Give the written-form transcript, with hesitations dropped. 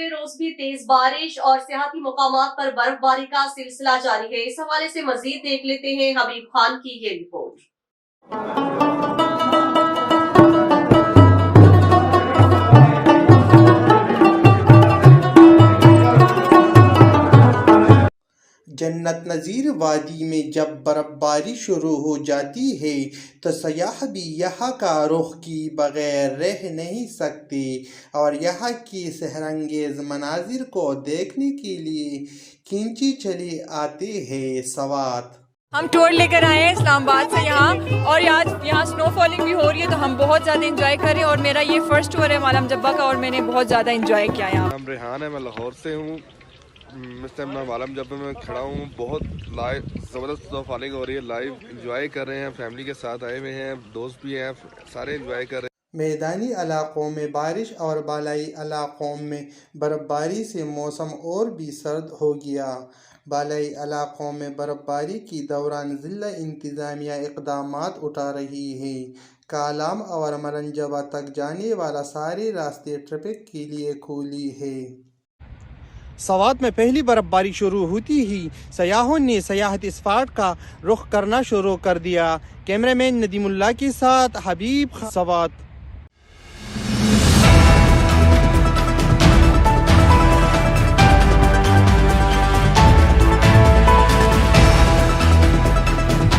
اگلے روز بھی تیز بارش اور سیاحتی مقامات پر برف باری کا سلسلہ جاری ہے۔ اس حوالے سے مزید دیکھ لیتے ہیں حبیب خان کی یہ رپورٹ۔ جنت نظیر وادی میں جب برف باری شروع ہو جاتی ہے تو سیاح بھی یہاں کا رخ کیے بغیر رہ نہیں سکتے اور یہاں کی سحرانگیز مناظر کو دیکھنے کے لیے کھینچی چلے آتے ہیں۔ سوات ہم ٹور لے کر آئے ہیں اسلام آباد سے یہاں، اور یہاں سنو فالنگ بھی ہو رہی ہے تو ہم بہت زیادہ انجوائے کر رہے ہیں، اور میرا یہ فرسٹ ٹور ہے معلم جبہ کا اور میں نے بہت زیادہ انجوائے کیا یہاں۔ نام ریحان ہے، میں لاہور سے ہوں۔ اس ٹائم میں معلم جبہ میں کھڑا ہوں، بہت زبردست سنو فالنگ ہو رہی ہے، لائیو انجوائے کر رہے ہیں، فیملی کے ساتھ آئے ہوئے ہیں، دوست بھی ہیں، سارے انجوائے کر رہے ہیں۔ میدانی علاقوں میں بارش اور بالائی علاقوں میں برف باری سے موسم اور بھی سرد ہو گیا۔ بالائی علاقوں میں برف باری کے دوران ضلع انتظامیہ اقدامات اٹھا رہی ہے۔ کالام اور مرنجبہ تک جانے والا سارے راستے ٹریفک کے لیے کھلے ہیں۔ سوات میں پہلی برف باری شروع ہوتی ہی سیاحوں نے سیاحتی اسپاٹ کا رخ کرنا شروع کر دیا۔ کیمرہ مین ندیم اللہ کے ساتھ حبیب خان، سوات۔